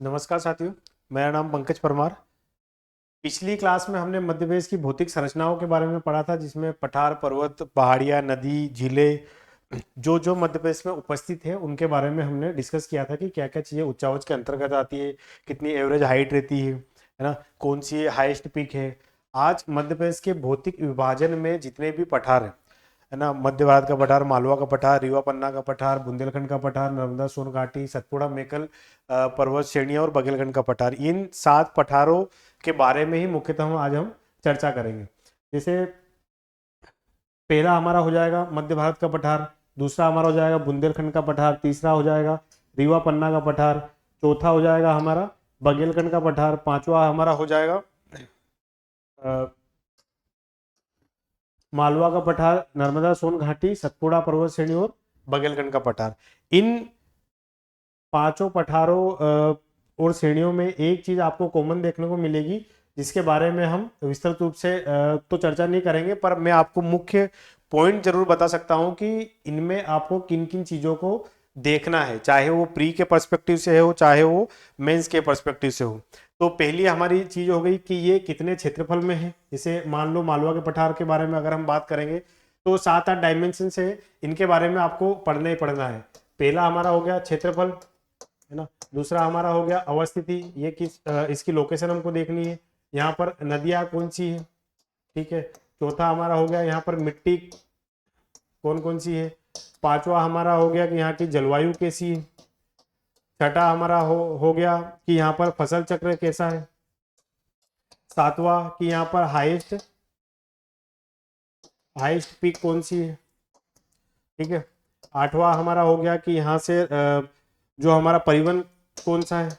नमस्कार साथियों, मेरा नाम पंकज परमार। पिछली क्लास में हमने मध्य प्रदेश की भौतिक संरचनाओं के बारे में पढ़ा था, जिसमें पठार, पर्वत, पहाड़ियाँ, नदी, झीलें जो जो मध्य प्रदेश में उपस्थित है उनके बारे में हमने डिस्कस किया था कि क्या क्या चीज़ें उच्चावच के अंतर्गत आती है, कितनी एवरेज हाइट रहती है ना, कौन सी हाईएस्ट पीक है। आज मध्य प्रदेश के भौतिक विभाजन में जितने भी पठार हैं, है ना, मध्य भारत का पठार, मालवा का पठार, रीवा पन्ना का पठार, बुंदेलखंड का पठार, नर्मदा सोन घाटी, सतपुड़ा मेकल पर्वत श्रेणियां और बघेलखंड का पठार, इन 7 पठारों के बारे में ही मुख्यतः आज हम चर्चा करेंगे। जैसे पहला हमारा हो जाएगा मध्य भारत का पठार, दूसरा हमारा हो जाएगा बुंदेलखंड का पठार, तीसरा हो जाएगा रीवा पन्ना का पठार, चौथा हो जाएगा हमारा बघेलखंड का पठार, पांचवा हमारा हो जाएगा मालवा का पठार, नर्मदा सोन घाटी, सतपुड़ा पर्वत श्रेणी और बघेलखंड का पठार। इन पांचों पठारों और श्रेणियों में एक चीज आपको कॉमन देखने को मिलेगी, जिसके बारे में हम विस्तृत रूप से तो चर्चा नहीं करेंगे, पर मैं आपको मुख्य पॉइंट जरूर बता सकता हूं कि इनमें आपको किन किन चीजों को देखना है, चाहे वो प्री के पर्सपेक्टिव से हो, चाहे वो मेंस के पर्सपेक्टिव से हो। तो पहली हमारी चीज हो गई कि ये कितने क्षेत्रफल में है। जैसे मान लो मालवा के पठार के बारे में अगर हम बात करेंगे तो 7-8 डायमेंशन से इनके बारे में आपको पढ़ना ही पढ़ना है। पहला हमारा हो गया क्षेत्रफल, है ना। दूसरा हमारा हो गया अवस्थिति, ये किस इसकी लोकेशन हमको देखनी है, यहाँ पर नदियाँ कौन सी है, ठीक है। चौथा हमारा हो गया यहाँ पर मिट्टी कौन कौन सी है। पांचवा हमारा हो गया कि यहाँ की जलवायु कैसी है। छठा हमारा हो गया कि यहाँ पर फसल चक्र कैसा है। सातवां कि यहाँ पर हाईएस्ट पीक कौन सी है, ठीक है। आठवां हमारा हो गया कि यहाँ से जो हमारा परिवहन कौन सा है।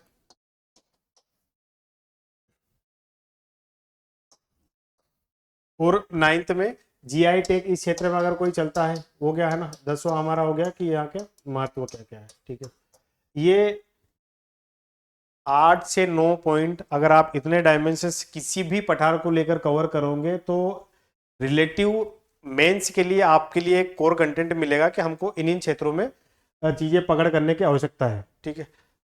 और 9th में जीआई टैग इस क्षेत्र में अगर कोई चलता है, हो गया है ना। 10वां हमारा हो गया कि यहाँ के महत्व क्या क्या है, ठीक है। ये 8 से 9 पॉइंट अगर आप इतने डायमेंशंस किसी भी पठार को लेकर कवर करोगे तो रिलेटिव मेंस के लिए आपके लिए एक कोर कंटेंट मिलेगा कि हमको इन क्षेत्रों में चीजें पकड़ करने की आवश्यकता है, ठीक है।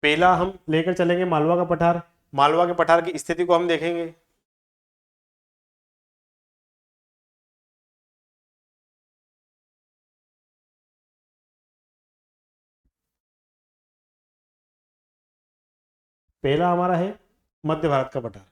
पहला हम लेकर चलेंगे मालवा का पठार। मालवा के पठार की स्थिति को हम देखेंगे। पहला हमारा है मध्य भारत का पठार।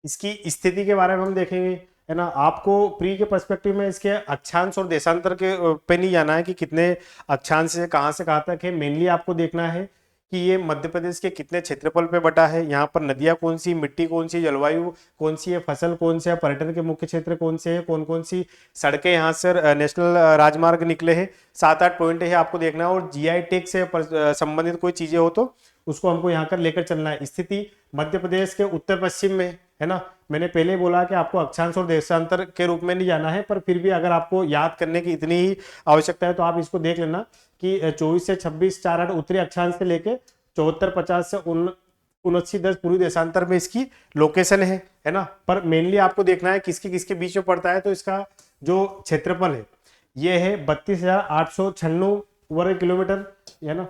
इसकी स्थिति के बारे में हम देखेंगे, है ना। आपको प्री के पर्सपेक्टिव में इसके अक्षांश और देशांतर के पे नहीं जाना है कि कितने अक्षांश से कहाँ तक है। मेनली आपको देखना है कि ये मध्य प्रदेश के कितने क्षेत्रफल पे बटा है, यहाँ पर नदियाँ कौन सी, मिट्टी कौन सी, जलवायु कौन सी है, फसल कौन सी है, पर्यटन के मुख्य क्षेत्र कौन से है, कौन कौन सी सड़कें यहाँ से नेशनल राजमार्ग निकले हैं। 7-8 पॉइंट है आपको देखना है। और जीआई टैग से संबंधित कोई चीजें हो तो उसको हमको यहाँ कर लेकर चलना है। स्थिति मध्य प्रदेश के उत्तर पश्चिम में, है ना। मैंने पहले बोला कि आपको अक्षांश और देशांतर के रूप में नहीं जाना है, पर फिर भी अगर आपको याद करने की इतनी ही आवश्यकता है तो आप इसको देख लेना कि 24 से 26, 4-8 उत्तरी अक्षांश से लेके 74-50 से 79-10 पूर्वी देशांतर में इसकी लोकेशन है ना। पर मेनली आपको देखना है किसके किसके बीच में पड़ता है। तो इसका जो क्षेत्रफल है ये है 32,896 वर्ग किलोमीटर, है ना।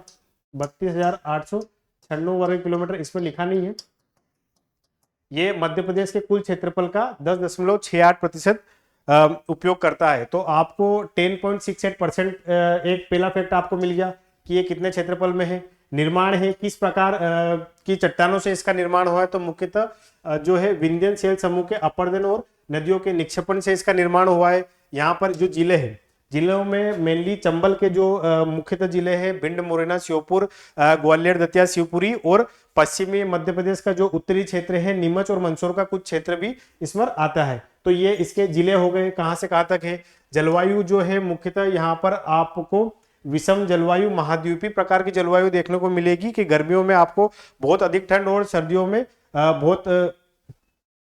32,896 वर्ग किलोमीटर इसमें लिखा नहीं है। ये मध्य प्रदेश के कुल क्षेत्रफल का 10.68% उपयोग करता है। तो आपको 10.68% एक पहला फैक्ट आपको मिल गया कि ये कितने क्षेत्रफल में है। निर्माण है किस प्रकार की चट्टानों से इसका निर्माण हुआ है, तो मुख्यतः जो है विंध्यन शैल समूह के अपरदन और नदियों के निक्षेपण से इसका निर्माण हुआ है। यहाँ पर जो जिले हैं, जिलों में मेनली चंबल के जो मुख्यतः जिले हैं भिंड, मुरैना, श्योपुर, ग्वालियर, दतिया, शिवपुरी, और पश्चिमी मध्य प्रदेश का जो उत्तरी क्षेत्र है नीमच और मंदसौर का कुछ क्षेत्र भी इसमें आता है। तो ये इसके जिले हो गए। कहाँ से कहाँ तक है। जलवायु जो है मुख्यतः यहाँ पर आपको विषम जलवायु, महाद्वीपीय प्रकार की जलवायु देखने को मिलेगी कि गर्मियों में आपको बहुत अधिक ठंड और सर्दियों में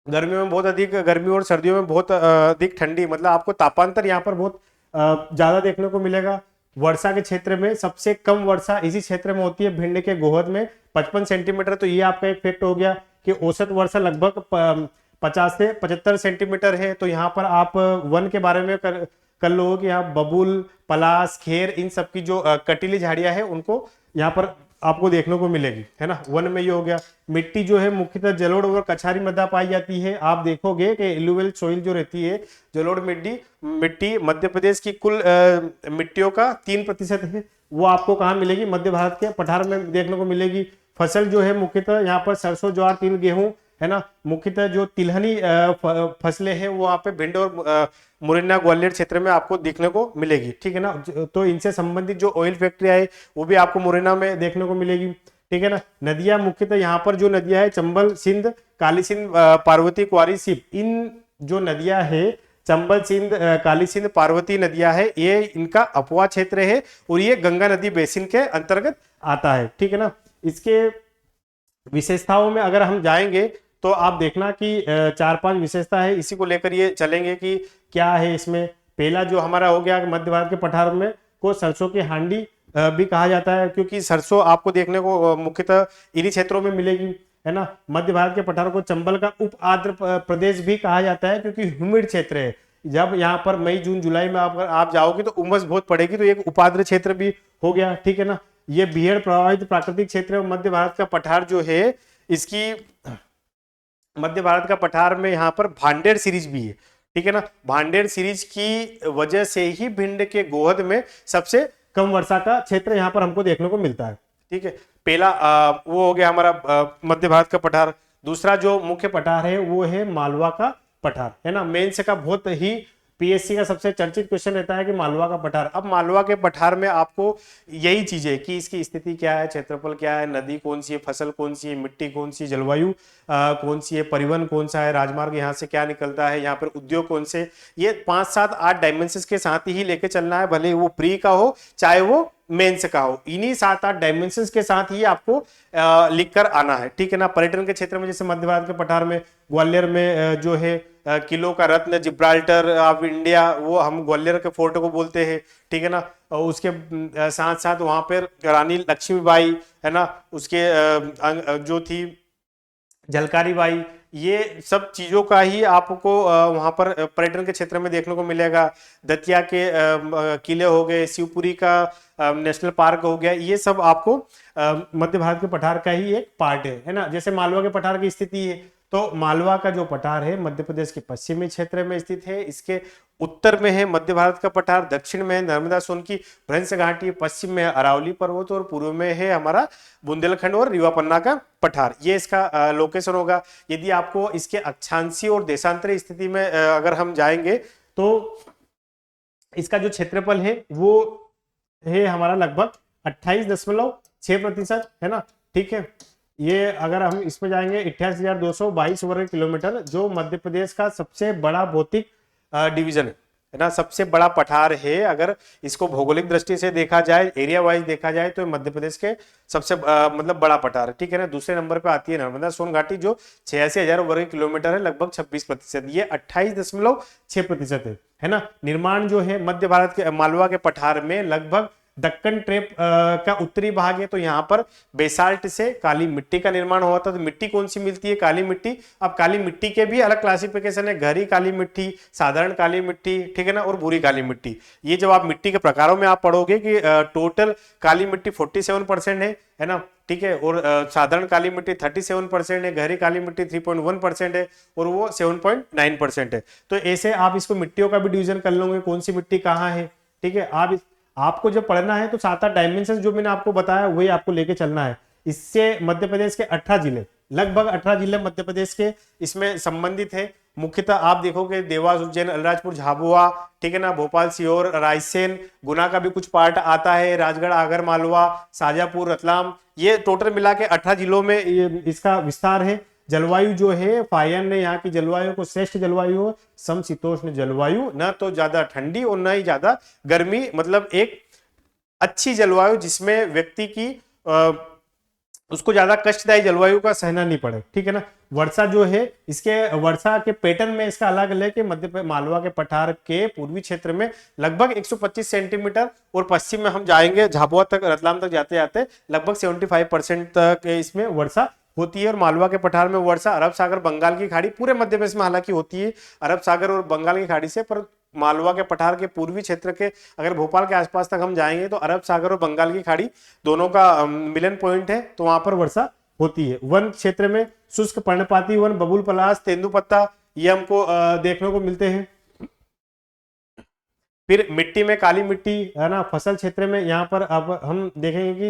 गर्मियों में बहुत अधिक गर्मी और सर्दियों में बहुत अधिक ठंडी, मतलब आपको तापांतर यहाँ पर बहुत ज्यादा देखने को मिलेगा। वर्षा के क्षेत्र में सबसे कम वर्षा इसी क्षेत्र में होती है, भिंड के गोहद में 55 सेंटीमीटर। तो ये आपका एक फैक्ट हो गया कि औसत वर्षा लगभग 50 से 75 सेंटीमीटर है। तो यहाँ पर आप वन के बारे में कर लोगों कि यहाँ बबूल, पलास, खेर, इन सब की जो कटीली झाड़ियां है उनको यहाँ पर आपको देखने को मिलेगी, है ना। वन में ये हो गया। मिट्टी जो है मुख्यतः जलोढ़ और कछारी मृदा पाई जाती है। आप देखोगे कि एलुवियल सॉइल जो रहती है, जलोढ़ मिट्टी मध्य प्रदेश की कुल मिट्टियों का 3% है। वो आपको कहाँ मिलेगी? मध्य भारत के पठार में देखने को मिलेगी। फसल जो है मुख्यतः यहाँ पर सरसों, ज्वार, तिल, गेहूं, है ना। मुख्यतः जो तिलहनी फसलें हैं वो वहाँ पे भिंड और मुरैना, ग्वालियर क्षेत्र में आपको देखने को मिलेगी, ठीक है ना। तो इनसे संबंधित जो ऑयल फैक्ट्रियां है वो भी आपको मुरैना में देखने को मिलेगी, ठीक है ना। नदियां मुख्यतः यहाँ पर जो नदियां है चंबल, सिंध, काली सिंध, पार्वती, कुआरी, सिप, इन जो नदियां है चंबल, सिंध, काली सिंध, पार्वती नदियां है, ये इनका अपवा क्षेत्र है और ये गंगा नदी बेसिन के अंतर्गत आता है, ठीक है ना। इसके विशेषताओं में अगर हम जाएंगे तो आप देखना कि 4-5 विशेषता है, इसी को लेकर ये चलेंगे कि क्या है इसमें। पहला जो हमारा हो गया मध्य भारत के पठार में को सरसों की हांडी भी कहा जाता है, क्योंकि सरसों आपको देखने को मुख्यतः इन्हीं क्षेत्रों में मिलेगी, है ना। मध्य भारत के पठार को चंबल का उप आर्द्र प्रदेश भी कहा जाता है, क्योंकि ह्यूमिड क्षेत्र है। जब यहाँ पर मई, जून, जुलाई में आप जाओगे तो उमस बहुत पड़ेगी, तो एक उपाद्र क्षेत्र भी हो गया, ठीक है ना। ये बीहड़ प्रभावित प्राकृतिक क्षेत्र मध्य भारत का पठार जो है, इसकी मध्य भारत का पठार में यहाँ पर भांडेर सीरीज भी है, ठीक है ना। भांडेर सीरीज की वजह से ही भिंड के गोहद में सबसे कम वर्षा का क्षेत्र यहाँ पर हमको देखने को मिलता है, ठीक है। पहला वो हो गया हमारा मध्य भारत का पठार। दूसरा जो मुख्य पठार है वो है मालवा का पठार, है ना। मेंस का बहुत ही पीएससी का सबसे चर्चित क्वेश्चन रहता है कि मालवा का पठार। अब मालवा के पठार में आपको यही चीजें कि इसकी स्थिति क्या है, क्षेत्रफल क्या है, नदी कौन सी है, फसल कौन सी है, मिट्टी कौन सी है, जलवायु कौन सी है, परिवहन कौन सा है, राजमार्ग यहाँ से क्या निकलता है, यहाँ पर उद्योग कौन से, ये 5, 7, 8 डायमेंशंस के साथ ही लेके चलना है, भले वो प्री का हो चाहे वो मेंस का हो। इन्हीं 7-8 डायमेंशंस के साथ ही आपको लिखकर आना है, ठीक है ना। पर्यटन के क्षेत्र में जैसे मध्य भारत के पठार में ग्वालियर में जो है किलो का रत्न, जिब्राल्टर ऑफ इंडिया, वो हम ग्वालियर के फोर्ट को बोलते हैं, ठीक है ना। उसके साथ साथ वहां पर रानी लक्ष्मीबाई, है ना, उसके जो थी झलकारी बाई, ये सब चीजों का ही आपको वहां पर पर्यटन के क्षेत्र में देखने को मिलेगा। दतिया के किले हो गए, शिवपुरी का नेशनल पार्क हो गया, ये सब आपको मध्य भारत के पठार का ही एक पार्ट है ना। जैसे मालवा के पठार की स्थिति है, तो मालवा का जो पठार है मध्य प्रदेश के पश्चिमी क्षेत्र में स्थित है। इसके उत्तर में है मध्य भारत का पठार, दक्षिण में है नर्मदा सोन की भ्रंश घाटी, पश्चिम में है अरावली पर्वत और पूर्व में है हमारा बुंदेलखंड और रीवा पन्ना का पठार। ये इसका लोकेशन होगा। यदि आपको इसके अक्षांशीय और देशांतरी स्थिति में अगर हम जाएंगे तो इसका जो क्षेत्रफल है वो है हमारा लगभग 28.6%, है ना, ठीक है। ये अगर हम इसमें जाएंगे 88,222 वर्ग किलोमीटर, जो मध्य प्रदेश का सबसे बड़ा भौतिक डिवीजन है ना, सबसे बड़ा पठार है। अगर इसको भौगोलिक दृष्टि से देखा जाए, एरिया वाइज देखा जाए, तो मध्य प्रदेश के सबसे मतलब बड़ा पठार है, ठीक है ना। दूसरे नंबर पे आती है नर्मदा सोन घाटी जो 86,000 वर्ग किलोमीटर है, लगभग 26%। ये 28.6% है ना। निर्माण जो है मध्य भारत के मालवा के पठार में लगभग दक्कन ट्रेप का उत्तरी भाग है, तो यहाँ पर बेसाल्ट से काली मिट्टी का निर्माण हुआ था। तो मिट्टी कौन सी मिलती है? काली मिट्टी। अब काली मिट्टी के भी अलग क्लासिफिकेशन है, गहरी काली मिट्टी, साधारण काली मिट्टी, ठीक है ना, और भूरी काली मिट्टी। ये जब आप मिट्टी के प्रकारों में आप पढ़ोगे कि टोटल काली मिट्टी 47% है ना, ठीक है, और साधारण काली मिट्टी 37% है, गहरी काली मिट्टी 3.1% है और वो 7.9% है। तो ऐसे आप इसको मिट्टियों का भी डिवीजन कर लोगे, कौन सी मिट्टी कहाँ है, ठीक है। आपको जब पढ़ना है तो 7-8 डायमेंशन जो मैंने आपको बताया वही आपको लेके चलना है। इससे मध्य प्रदेश के 18 जिले, लगभग 18 जिले मध्य प्रदेश के इसमें संबंधित है। मुख्यतः आप देखोगे देवास, उज्जैन, अलीराजपुर, झाबुआ, ठीक है ना, भोपाल, सीहोर, रायसेन, गुना का भी कुछ पार्ट आता है, राजगढ़, आगर मालवा, शाजापुर, रतलाम, ये टोटल मिला के 18 जिलों में इसका विस्तार है। जलवायु जो है फायन ने यहाँ की जलवायु को श्रेष्ठ जलवायु हो, समशीतोष्ण जलवायु, न तो ज्यादा ठंडी और न ही ज्यादा गर्मी, मतलब एक अच्छी जलवायु जिसमें व्यक्ति की उसको ज्यादा कष्टदायी जलवायु का सहना नहीं पड़े, ठीक है ना। वर्षा जो है, इसके वर्षा के पैटर्न में इसका अलग अलग है कि मध्य मालवा के पठार के पूर्वी क्षेत्र में लगभग 125 सेंटीमीटर और पश्चिम में हम जाएंगे झाबुआ तक, रतलाम तक जाते जाते लगभग 75% तक इसमें वर्षा होती है। और मालवा के पठार में वर्षा अरब सागर, बंगाल की खाड़ी, पूरे मध्य प्रदेश में हालांकि होती है अरब सागर और बंगाल की खाड़ी से, पर मालवा के पठार के पूर्वी क्षेत्र के अगर भोपाल के आसपास तक हम जाएंगे तो अरब सागर और बंगाल की खाड़ी दोनों का मिलन पॉइंट है, तो वहां पर वर्षा होती है। वन क्षेत्र में शुष्क पर्णपाती वन, बबूल पलाश, तेंदुपत्ता ये हमको देखने को मिलते हैं। फिर मिट्टी में काली मिट्टी है ना। फसल क्षेत्र में यहाँ पर अब हम देखेंगे कि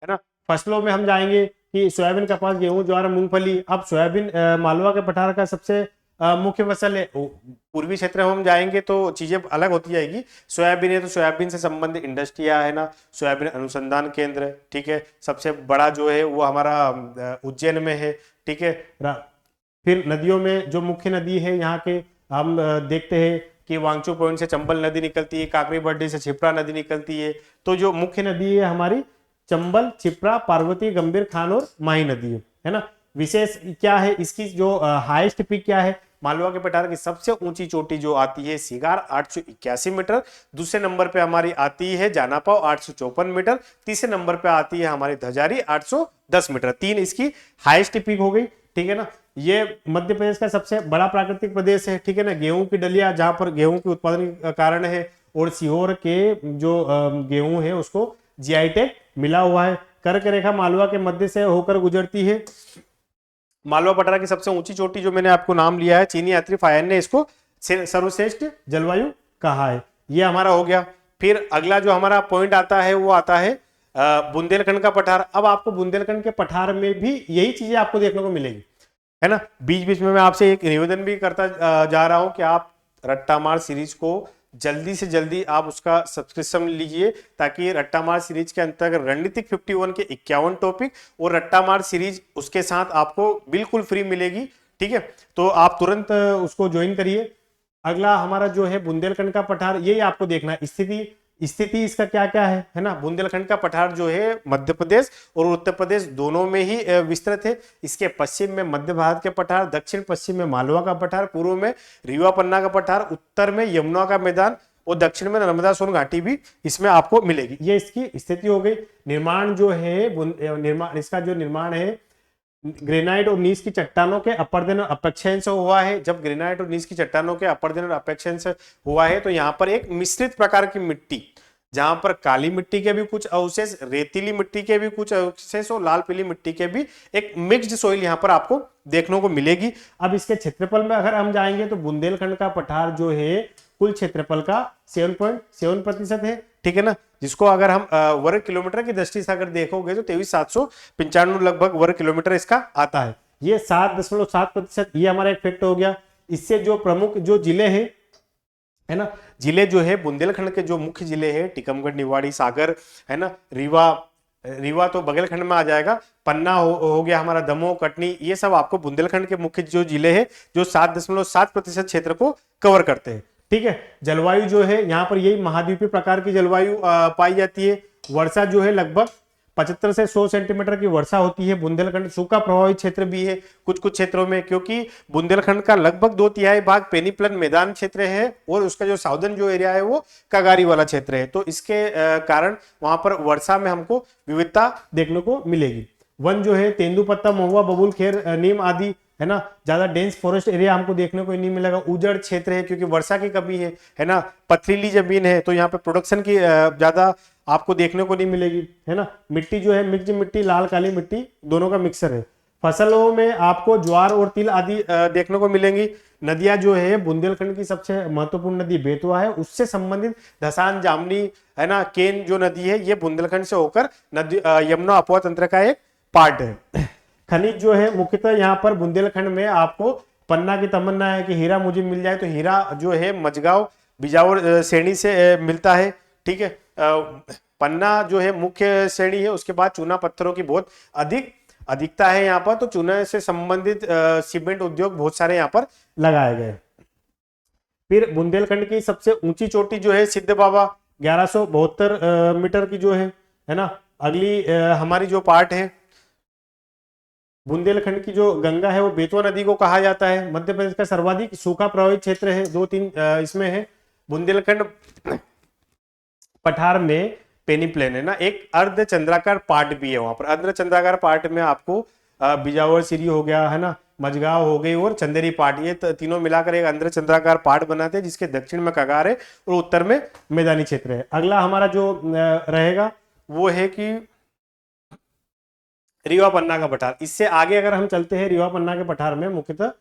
है ना, फसलों में हम जाएंगे कि सोयाबीन, कपास, गेहूं, ज्वार, मूंगफली। अब सोयाबीन मालवा के पठार का सबसे मुख्य फसल है। पूर्वी क्षेत्र में हम जाएंगे तो चीजें अलग होती जाएगी। सोयाबीन है तो सोयाबीन से संबंधित इंडस्ट्रिया है ना, सोयाबीन अनुसंधान केंद्र, ठीक है, सबसे बड़ा जो है वो हमारा उज्जैन में है, ठीक है। फिर नदियों में जो मुख्य नदी है यहाँ के हम देखते हैं कि वांगचू पॉइंट से चंबल नदी निकलती है, काकरी बड्डी से छिपरा नदी निकलती है। तो जो मुख्य नदी है हमारी चंबल, छिपरा, पार्वती, गंभीर खान और माही नदी है ना। विशेष क्या है इसकी, जो हाईएस्ट पीक क्या है, मालवा के पठार की सबसे ऊंची चोटी जो आती है सिगार 881 मीटर, दूसरे नंबर पे हमारी आती है जानापाव 854 मीटर, तीसरे नंबर पे आती है हमारी धजारी 810 मीटर। तीन इसकी हाईएस्ट पीक हो गई, ठीक है ना। ये मध्य प्रदेश का सबसे बड़ा प्राकृतिक प्रदेश है, ठीक है ना। गेहूं की डलिया जहां पर गेहूं के उत्पादन का कारण है, और सीहोर के जो गेहूं है उसको जीआई टैग मिला हुआ है। कर्क रेखा मालवा के मध्य से होकर गुजरती है। मालवा पठार की सबसे ऊंची चोटी जो मैंने आपको नाम लिया है, चीनी यात्री फायन ने इसको सर्वश्रेष्ठ जलवायु कहा है। ये हमारा हो गया। फिर अगला जो हमारा पॉइंट आता है वो आता है बुंदेलखंड का पठार। अब आपको बुंदेलखंड के पठार में भी यही चीजें आपको देखने को मिलेगी, है ना। बीच बीच में मैं आपसे एक निवेदन भी करता जा रहा हूं कि आप रट्टा मार सीरीज को जल्दी से जल्दी आप उसका सब्सक्रिप्शन लीजिए, ताकि रट्टा मार सीरीज के अंतर्गत रणनीतिक 51 के 51 टॉपिक और रट्टा मार सीरीज उसके साथ आपको बिल्कुल फ्री मिलेगी, ठीक है। तो आप तुरंत उसको ज्वाइन करिए। अगला हमारा जो है बुंदेलखंड का पठार, यही आपको देखना है स्थिति इसका क्या क्या है ना। बुंदेलखंड का पठार जो है मध्य प्रदेश और उत्तर प्रदेश दोनों में ही विस्तृत है। इसके पश्चिम में मध्य भारत के पठार, दक्षिण पश्चिम में मालवा का पठार, पूर्व में रीवा पन्ना का पठार, उत्तर में यमुना का मैदान और दक्षिण में नर्मदा सोन घाटी भी इसमें आपको मिलेगी। ये इसकी स्थिति हो गई। निर्माण जो है इसका जो निर्माण है ग्रेनाइट और नीस की चट्टानों के अपर्दन और अपेक्षण से हुआ है। जब ग्रेनाइट और नीस की चट्टानों के अपर्दन और अपेक्षण से हुआ है तो यहाँ पर एक मिश्रित प्रकार की मिट्टी, जहां पर काली मिट्टी के भी कुछ अवशेष, रेतीली मिट्टी के भी कुछ अवशेष और लाल पीली मिट्टी के भी एक मिक्स्ड सोइल यहाँ पर आपको देखने को मिलेगी। अब इसके क्षेत्रफल में अगर हम जाएंगे तो बुंदेलखंड का पठार जो है कुल क्षेत्रफल का 7.7% है, ठीक है ना। जिसको अगर हम वर्ग किलोमीटर की दृष्टि से अगर देखोगे तो 23,795 लगभग वर्ग किलोमीटर इसका आता है। ये 7.7%, ये हमारा एक फैक्ट हो गया। इससे जो प्रमुख जो जिले हैं, है ना, जिले जो है बुंदेलखंड के जो मुख्य जिले हैं टीकमगढ़, निवाड़ी, सागर, है ना, रीवा तो बघेलखंड में आ जाएगा, पन्ना हो गया हमारा, दमोह, कटनी, ये सब आपको बुंदेलखंड के मुख्य जो जिले हैं जो 7.7% क्षेत्र को कवर करते हैं, ठीक है। जलवायु जो है यहाँ पर यही महाद्वीपीय प्रकार की जलवायु पाई जाती है। वर्षा जो है लगभग 75 से 100 सेंटीमीटर की वर्षा होती है। बुंदेलखंड सूखा प्रभावित क्षेत्र भी है कुछ कुछ क्षेत्रों में, क्योंकि बुंदेलखंड का लगभग 2/3 भाग पेनीप्लन मैदान क्षेत्र है और उसका जो साउदर्न जो एरिया है वो कगारी वाला क्षेत्र है। तो इसके कारण वहां पर वर्षा में हमको विविधता देखने को मिलेगी। वन जो है तेंदुपत्ता, महुआ, बबूल, खेर, नीम आदि, है ना। ज्यादा डेंस फॉरेस्ट एरिया हमको देखने को नहीं मिलेगा। उजड़ क्षेत्र है क्योंकि वर्षा की कमी है ना। पथरीली जमीन है तो यहाँ पे प्रोडक्शन की ज्यादा आपको देखने को नहीं मिलेगी, है ना। मिट्टी जो है मिक्स्ड मिट्टी, लाल काली मिट्टी दोनों का मिक्सर है। फसलों में आपको ज्वार और तिल आदि देखने को मिलेंगी। नदियां जो है बुंदेलखंड की सबसे महत्वपूर्ण नदी बेतवा है, उससे संबंधित धसान, जामनी, है ना, केन जो नदी है ये बुंदेलखंड से होकर नदी यमुना अपवा तंत्र का एक पार्ट है। खनिज जो है मुख्यतः यहाँ पर बुंदेलखंड में आपको पन्ना की तमन्ना है कि हीरा मुझे मिल जाए, तो हीरा जो है मजगांव, बिजावर श्रेणी से मिलता है, ठीक है। पन्ना जो है मुख्य श्रेणी है, उसके बाद चूना पत्थरों की बहुत अधिकता है यहाँ पर, तो चूना से संबंधित सीमेंट उद्योग बहुत सारे यहाँ पर लगाए गए। फिर बुंदेलखंड की सबसे ऊंची चोटी जो है सिद्ध बाबा 1172 मीटर की जो है ना। अगली हमारी जो पार्ट है बुंदेलखंड की जो गंगा है वो बेतवा नदी को कहा जाता है। मध्य प्रदेश का सर्वाधिक सूखा प्रभावित क्षेत्र है, 2-3 इसमें है। बुंदेलखंड पठार में पेनीप्लेन है ना, एक अर्धचंद्राकार पार्ट भी है वहां पर। अर्धचंद्राकार पार्ट में आपको बिजावर सीरी हो गया, है ना, मझगांव हो गई और चंदेरी पाट, ये तीनों मिलाकर एक अंदर चंद्राकार पाट बनाते हैं जिसके दक्षिण में कगार है और उत्तर में मैदानी क्षेत्र है। अगला हमारा जो रहेगा वो है कि रीवा पन्ना का पठार। इससे आगे अगर हम चलते हैं, रीवा पन्ना के पठार में मुख्यतः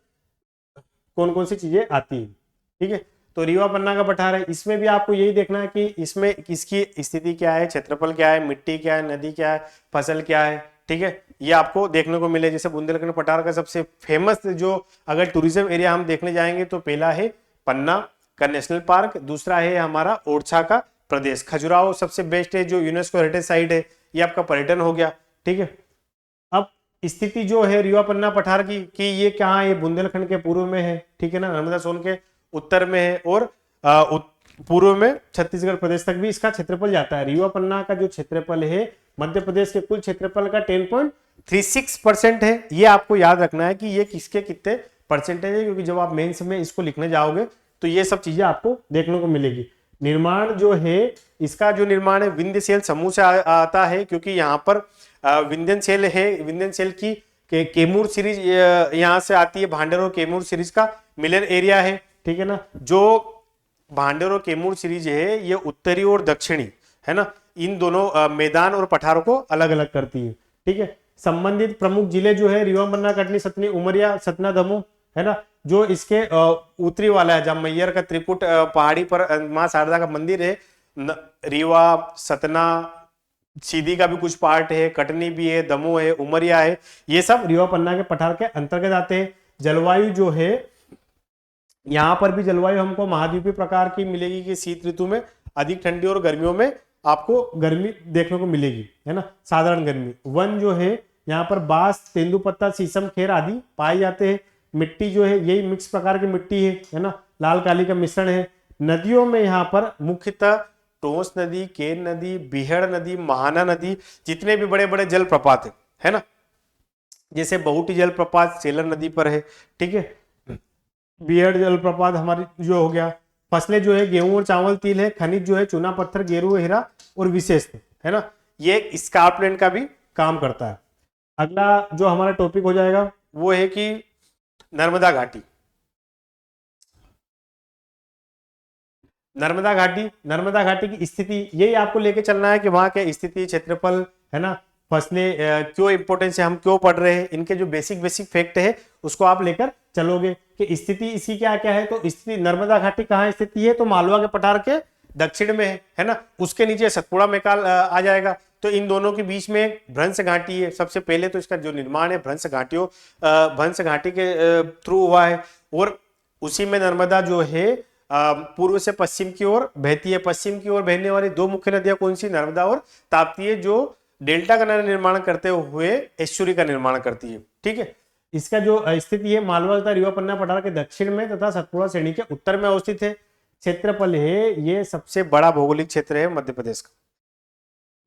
कौन कौन सी चीजें आती हैं, ठीक है। तो रीवा पन्ना का पठार है, इसमें भी आपको यही देखना है कि इसमें किसकी स्थिति क्या है, क्षेत्रफल क्या है, मिट्टी क्या है, नदी क्या है, फसल क्या है, ठीक है, ये आपको देखने को मिले। जैसे बुंदेलखंड पठार का सबसे फेमस जो अगर टूरिज्म एरिया हम देखने जाएंगे तो पहला है पन्ना का नेशनल पार्क, दूसरा है हमारा ओरछा का प्रदेश, खजुराहो सबसे बेस्ट है जो यूनेस्को हेरिटेज साइट है, ये आपका पर्यटन हो गया, ठीक है। अब स्थिति जो है रीवा पन्ना पठार की कि ये कहाँ है, बुंदेलखंड के पूर्व में है, ठीक है ना, नर्मदा सोन के उत्तर में है और पूर्व में छत्तीसगढ़ प्रदेश तक भी इसका क्षेत्रफल जाता है। रीवा पन्ना का जो क्षेत्रफल है मध्य प्रदेश के कुल क्षेत्रफल का 10.36% है। ये आपको याद रखना है कि ये किसके कितने परसेंटेज है, क्योंकि जब आप मेंस में इसको लिखने जाओगे तो ये सब चीजें आपको देखने को मिलेगी। निर्माण जो है इसका जो निर्माण है विंध्य सेल समूह से आता है, क्योंकि यहाँ पर विंध्यन सेल है, विंध्यन सेल की केमूर सीरीज यहाँ से आती है, भांडेर और केमूर सीरीज का मिलन एरिया है, ठीक है ना। जो भांडेर और केमूर सीरीज है ये उत्तरी और दक्षिणी है ना, इन दोनों मैदान और पठारों को अलग अलग करती है, ठीक है। संबंधित प्रमुख जिले जो है रीवा पन्ना, कटनी, सतनी, उमरिया, सतना, दमोह है ना। जो इसके उत्तरी वाला है जहाँ मैयर का त्रिपुट पहाड़ी पर माँ शारदा का मंदिर है, रीवा, सतना, सीधी का भी कुछ पार्ट है, कटनी भी है, दमोह है, उमरिया है, ये सब रीवा पन्ना के पठार के अंतर्गत आते हैं। जलवायु जो है यहाँ पर भी जलवायु हमको महाद्वीपीय प्रकार की मिलेगी कि शीत ऋतु में अधिक ठंडी और गर्मियों में आपको गर्मी देखने को मिलेगी, है ना, साधारण गर्मी। वन जो है यहाँ पर बांस, तेंदुपत्ता, शीशम, खेर आदि पाए जाते हैं। मिट्टी जो है यही मिक्स प्रकार की मिट्टी है ना, लाल काली का मिश्रण है। नदियों में यहाँ पर मुख्यतः टोंस नदी, केन नदी, बिहड़ नदी, महाना नदी, जितने भी बड़े बड़े जलप्रपात है ना, जैसे बहुटी जलप्रपात सेलर नदी पर है, ठीक है। बिहड़ जलप्रपात हमारी जो हो गया। फसलें जो है गेहूं और चावल, तिल है। खनिज जो है चूना पत्थर, गेरू, हीरा और विशेष है ना, ये स्कार्पलैंड का भी काम करता है। अगला जो हमारा टॉपिक हो जाएगा वो है कि नर्मदा घाटी। नर्मदा घाटी, नर्मदा घाटी की स्थिति यही आपको लेके चलना है कि वहां के स्थिति, क्षेत्रफल है ना, फसलें क्यों इंपॉर्टेंस है, हम क्यों पढ़ रहे हैं, इनके जो बेसिक फैक्ट है उसको आप लेकर चलोगे कि स्थिति इसकी क्या क्या है। तो स्थिति नर्मदा घाटी कहाँ स्थिति है, तो मालवा के पठार के दक्षिण में है ना, उसके नीचे सतपुड़ा मैकाल आ जाएगा। तो इन दोनों के बीच में भ्रंश घाटी है। सबसे पहले तो इसका जो निर्माण है भ्रंश घाटी के थ्रू हुआ है और उसी में नर्मदा जो है पूर्व से पश्चिम की ओर बहती है। पश्चिम की ओर बहने वाली दो मुख्य नदियां कौन सी, नर्मदा और ताप्ती है, जो डेल्टा का निर्माण करते हुए एस्चुरी का निर्माण करती है, ठीक है। इसका जो स्थिति है मालवा तथा रीवा पन्ना पठार के दक्षिण में तथा सतपुड़ा श्रेणी के उत्तर में अवस्थित है। क्षेत्रफल है ये सबसे बड़ा भौगोलिक क्षेत्र है मध्य प्रदेश का।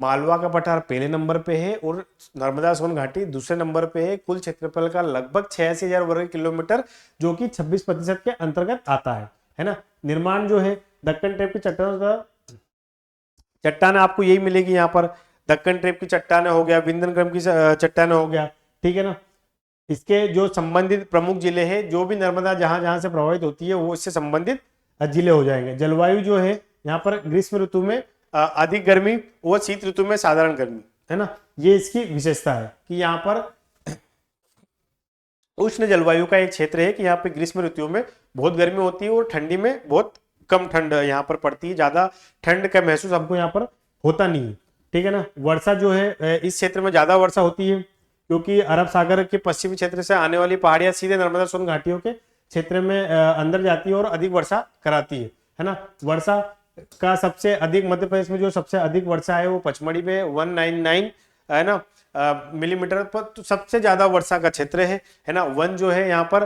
मालवा का पठार पहले नंबर पे है और नर्मदा सोन घाटी दूसरे नंबर पे है। कुल क्षेत्रफल का लगभग 86,000 वर्ग किलोमीटर, जो कि 26% के अंतर्गत आता है ना। निर्माण जो है दक्कन ट्रेप की चट्टान आपको यही मिलेगी यहाँ पर। दक्कन ट्रेप की चट्टान हो गया, विंध्यन की चट्टान हो गया, ठीक है ना। इसके जो संबंधित प्रमुख जिले हैं, जो भी नर्मदा जहां जहां से प्रभावित होती है वो इससे संबंधित जिले हो जाएंगे। जलवायु जो है यहाँ पर ग्रीष्म ऋतु में अधिक गर्मी और शीत ऋतु में साधारण गर्मी, है ना, ये इसकी विशेषता है कि यहाँ पर उष्ण जलवायु का एक क्षेत्र है कि यहाँ पे ग्रीष्म ऋतु में बहुत गर्मी होती है और ठंडी में बहुत कम ठंड यहाँ पर पड़ती है। ज्यादा ठंड का महसूस हमको यहाँ पर होता नहीं है, ठीक है ना। वर्षा जो है इस क्षेत्र में ज्यादा वर्षा होती है क्योंकि अरब सागर के पश्चिमी क्षेत्र से आने वाली पहाड़ियां सीधे नर्मदा सोन घाटियों के क्षेत्र में अंदर जाती है और अधिक वर्षा कराती है ना। वर्षा का सबसे अधिक मध्य प्रदेश में जो सबसे अधिक वर्षा है वो पचमढ़ी में 199 है ना मिलीमीटर पर, तो सबसे ज्यादा वर्षा का क्षेत्र है ना। वन जो है यहाँ पर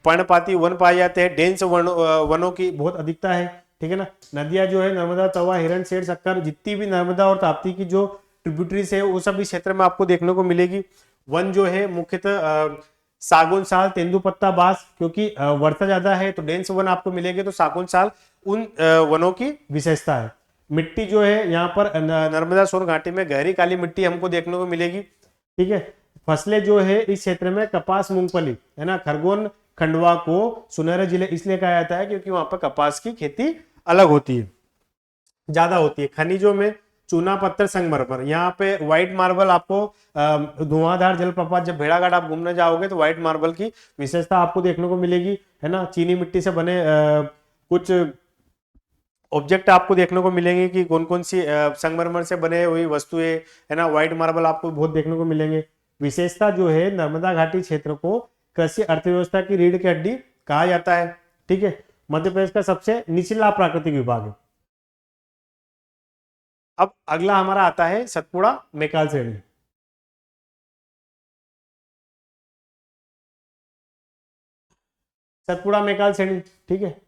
पर्णपाती वन पाए जाते हैं। डेंस वनों की बहुत अधिकता है, ठीक है ना। नदियां जो है नर्मदा, तवा, हिरण, सेठ, शक्कर, जितनी भी नर्मदा और ताप्ती की जो ट्रिब्यूटरीज है वो सब इस क्षेत्र में आपको देखने को मिलेगी। वन जो है मुख्यतः सागौन साल, तेंदुपत्ता, बांस, क्योंकि वर्षा ज्यादा है तो डेंस वन आपको मिलेंगे, तो सागौन साल उन वनों की विशेषता है। मिट्टी जो है यहाँ पर नर्मदा सोन घाटी में गहरी काली मिट्टी हमको देखने को मिलेगी, ठीक है। फसलें जो है इस क्षेत्र में कपास, मूंगफली, है ना। खरगोन खंडवा को सुनहरे जिले इसलिए कहा जाता है क्योंकि वहां पर कपास की खेती अलग होती है, ज्यादा होती है। खनिजों में चूना पत्थर, संगमरमर। यहाँ पे व्हाइट मार्बल आपको धुआंधार जलप्रपात, जब भेड़ाघाट आप घूमने जाओगे तो व्हाइट मार्बल की विशेषता आपको देखने को मिलेगी, है ना। चीनी मिट्टी से बने कुछ ऑब्जेक्ट आपको देखने को मिलेंगे कि कौन कौन सी संगमरमर से बने हुई वस्तुएं, है ना। व्हाइट मार्बल आपको बहुत देखने को मिलेंगे। विशेषता जो है, नर्मदा घाटी क्षेत्र को कृषि अर्थव्यवस्था की रीढ़ की हड्डी कहा जाता है, ठीक है। मध्य प्रदेश का सबसे निचला प्राकृतिक विभाग है। अब अगला हमारा आता है सतपुड़ा मैकाल श्रेणी। सतपुड़ा मैकाल श्रेणी, ठीक है।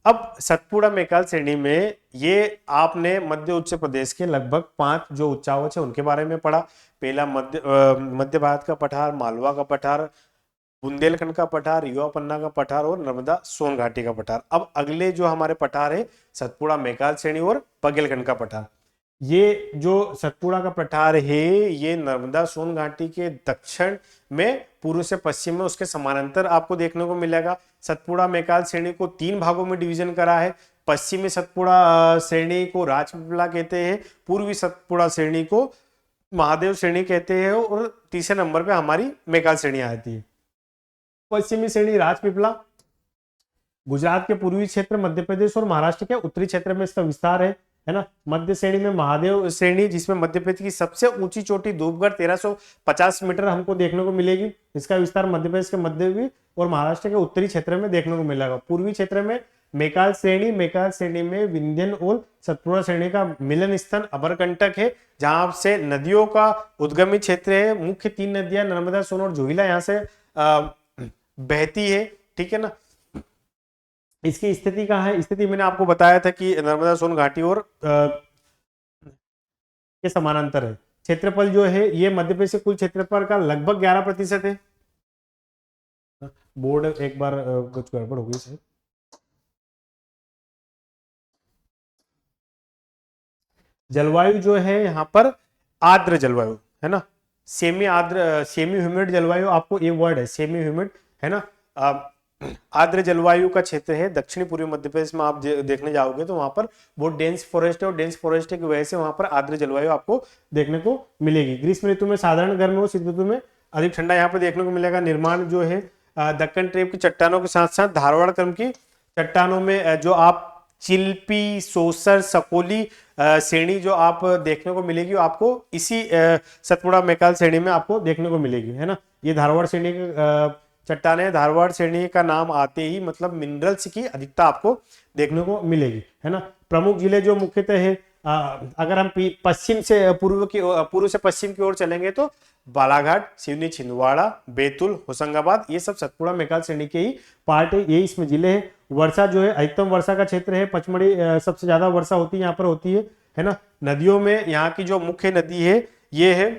अब सतपुड़ा मैकाल श्रेणी में ये आपने मध्य उत्तर प्रदेश के लगभग 5 जो उच्चावच है उनके बारे में पढ़ा। पहला मध्य भारत का पठार, मालवा का पठार, बुंदेलखंड का पठार, युवा पन्ना का पठार और नर्मदा सोन घाटी का पठार। अब अगले जो हमारे पठार है सतपुड़ा मैकाल श्रेणी और बघेलखंड का पठार। ये जो सतपुड़ा का पठार है ये नर्मदा सोन घाटी के दक्षिण में पूर्व से पश्चिम में उसके समानांतर आपको देखने को मिलेगा। सतपुड़ा मैकाल श्रेणी को 3 भागों में डिवीजन करा है। पश्चिमी सतपुड़ा श्रेणी को राजपीपला कहते हैं, पूर्वी सतपुड़ा श्रेणी को महादेव श्रेणी कहते हैं और तीसरे नंबर पे हमारी मैकाल श्रेणी आती है। पश्चिमी श्रेणी राजपीपला गुजरात के पूर्वी क्षेत्र, मध्य प्रदेश और महाराष्ट्र के उत्तरी क्षेत्र में इसका विस्तार है ना। मध्य श्रेणी में महादेव श्रेणी, जिसमें मध्य प्रदेश की सबसे ऊंची चोटी धूपगढ़ 1350 मीटर हमको देखने को मिलेगी। इसका विस्तार मध्य प्रदेश के मध्य और महाराष्ट्र के उत्तरी क्षेत्र में देखने को मिलेगा। पूर्वी क्षेत्र में मैकाल श्रेणी में विंध्यन और सतपुड़ा श्रेणी का मिलन स्थल अमरकंटक है, जहां से नदियों का उद्गमी क्षेत्र है। मुख्य 3 नदियां नर्मदा, सोन और जोहिला यहाँ से बहती है, ठीक है ना। इसकी स्थिति कहाँ है? स्थिति मैंने आपको बताया था कि नर्मदा सोन घाटी और के समानांतर है। क्षेत्रफल जो है ये मध्य प्रदेश के कुल क्षेत्रफल का लगभग 11% है। बोर्ड एक बार कुछ गड़बड़ हो गई सर। जलवायु जो है यहाँ पर आर्द्र जलवायु है ना, सेमी आर्द्र, सेमी ह्यूमिड जलवायु, आपको ये वर्ड है सेमी ह्यूमिड, है ना। आर्द्र जलवायु का क्षेत्र है। दक्षिणी पूर्वी मध्य प्रदेश में आप देखने जाओगे तो वहां पर बहुत डेंस फॉरेस्ट है और डेंस फॉरेस्ट की वजह से वहां पर आर्द्र जलवायु आपको देखने को मिलेगी। ग्रीष्म ऋतु में साधारण गर्म और शीत ऋतु में अधिक ठंडा यहाँ पर देखने को मिलेगा। निर्माण जो है दक्कन ट्रेप की चट्टानों के साथ साथ धारवाड़ क्रम की चट्टानों में जो आप चिल्पी, सोसर, सकोली श्रेणी जो आप देखने को मिलेगी आपको इसी सतपुड़ा मैकाल श्रेणी में आपको देखने को मिलेगी, है ना। ये धारवाड़ श्रेणी के चट्टाने, धारवाड़ श्रेणी का नाम आते ही मतलब मिनरल्स की अधिकता आपको देखने को मिलेगी, है ना। प्रमुख जिले जो मुख्यतः है, अगर हम पश्चिम से पूर्व से पश्चिम की ओर चलेंगे तो बालाघाट, सिवनी, छिंदवाड़ा, बैतूल, होशंगाबाद, ये सब सतपुड़ा मैकाल श्रेणी के ही पार्ट है, ये इसमें जिले हैं। वर्षा जो है अधिकतम वर्षा का क्षेत्र है। पचमढ़ी सबसे ज्यादा वर्षा होती है यहाँ पर होती है ना। नदियों में यहाँ की जो मुख्य नदी है ये है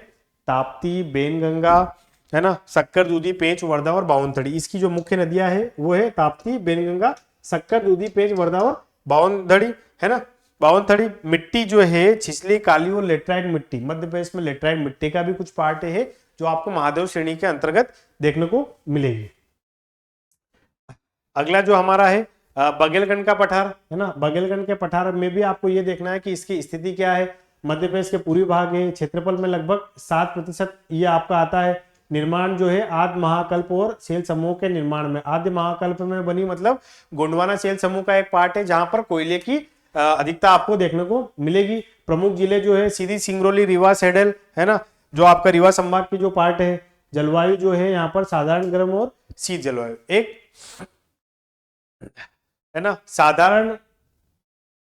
ताप्ती, बेनगंगा, है ना, शक्कर दूधी, पेंच, वर्धा और बावनथड़ी। इसकी जो मुख्य नदियां है वो है ताप्ती, बेनगंगा, शक्कर दूधी, पेंच, वर्धा और बावनथड़ी, है ना। बावनथड़ी मिट्टी जो है छिछली, काली और लेटराइट मिट्टी, मध्य प्रदेश में लेटराइट मिट्टी का भी कुछ पार्ट है जो आपको महादेव श्रेणी के अंतर्गत देखने को मिलेगी। अगला जो हमारा है बघेलखंड का पठार, है ना। बघेलखंड के पठार में भी आपको ये देखना है कि इसकी स्थिति क्या है। मध्य प्रदेश के पूर्वी भाग है। क्षेत्रफल में लगभग 7% ये आपका आता है। निर्माण जो है आद्य महाकल्प और शैल समूह के निर्माण में, आद्य महाकल्प में बनी मतलब गोंडवाना शैल समूह का एक पार्ट है जहां पर कोयले की अधिकता आपको देखने को मिलेगी। प्रमुख जिले जो है सीधी, सिंगरौली, रीवा, सैडल, है ना, जो आपका रीवा संभाग की जो पार्ट है। जलवायु जो है यहाँ पर साधारण गर्म और शीत जलवायु, एक है ना, साधारण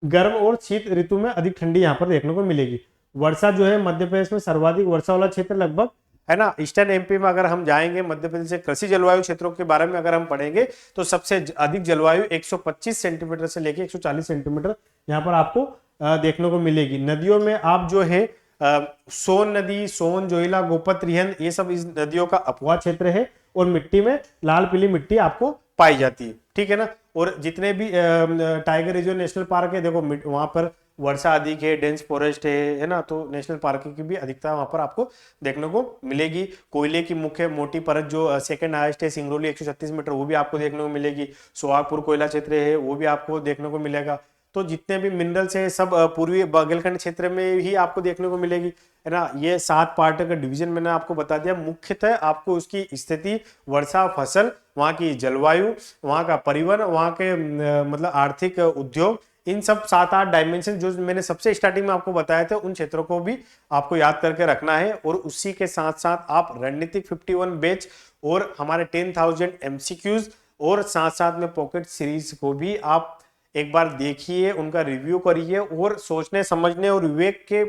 गर्म और शीत ऋतु में अधिक ठंडी यहाँ पर देखने को मिलेगी। वर्षा जो है मध्य प्रदेश में सर्वाधिक वर्षा वाला क्षेत्र लगभग, है ना, ईस्टर्न एमपी में अगर हम जाएंगे मध्य प्रदेश से कृषि जलवायु क्षेत्रों के बारे में अगर हम पढ़ेंगे तो सबसे अधिक जलवायु 125 सेंटीमीटर से लेकर 140 सेंटीमीटर यहाँ पर आपको देखने को मिलेगी। नदियों में आप जो है सोन नदी, सोन, जोहिला, गोपत, रिहंद, ये सब इस नदियों का अपवा क्षेत्र है और मिट्टी में लाल पीली मिट्टी आपको पाई जाती है, ठीक है ना। और जितने भी टाइगर रिजर्व नेशनल पार्क है, देखो वहां पर वर्षा अधिक है, डेंस फॉरेस्ट है ना, तो नेशनल पार्क की भी अधिकता वहां पर आपको देखने को मिलेगी। कोयले की मुख्य मोटी परत जो सेकंड हाईएस्ट है सिंगरौली 136 मीटर, वो भी आपको देखने को मिलेगी। सोहागपुर कोयला क्षेत्र है वो भी आपको देखने को मिलेगा। तो जितने भी मिनरल्स है सब पूर्वी बुंदेलखंड क्षेत्र में ही आपको देखने को मिलेगी, है ना। ये 7 पार्ट का डिवीजन मैंने आपको बता दिया। मुख्यतः आपको उसकी स्थिति, वर्षा, फसल, वहाँ की जलवायु, वहाँ का परिवहन, वहाँ के मतलब आर्थिक उद्योग, इन सब 7-8 डायमेंशन जो मैंने सबसे स्टार्टिंग में आपको बताए थे, उन क्षेत्रों को भी आपको याद करके रखना है। और उसी के साथ साथ आप रणनीतिक 51 बैच और हमारे 10,000 MCQs और साथ साथ में पॉकेट सीरीज को भी आप एक बार देखिए, उनका रिव्यू करिए और सोचने समझने और विवेक के,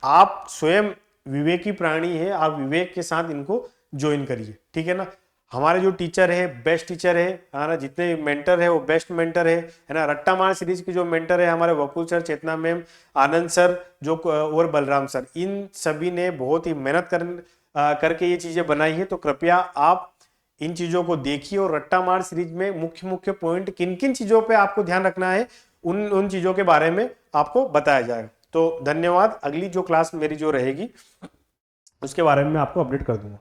आप स्वयं विवेकी प्राणी है, आप विवेक के साथ इनको ज्वाइन करिए, ठीक है ना। हमारे जो टीचर है बेस्ट टीचर है ना, जितने मेंटर है वो बेस्ट मेंटर है ना। रट्टा मार सीरीज की जो मेंटर है हमारे वकुल सर, चेतना मैम, आनंद सर जो और बलराम सर, इन सभी ने बहुत ही मेहनत करके ये चीजें बनाई है। तो कृपया आप इन चीजों को देखिए और रट्टा मार सीरीज में मुख्य मुख्य पॉइंट किन किन चीजों पे आपको ध्यान रखना है, उन चीजों के बारे में आपको बताया जाएगा। तो धन्यवाद। अगली जो क्लास मेरी जो रहेगी उसके बारे में मैं आपको अपडेट कर दूंगा।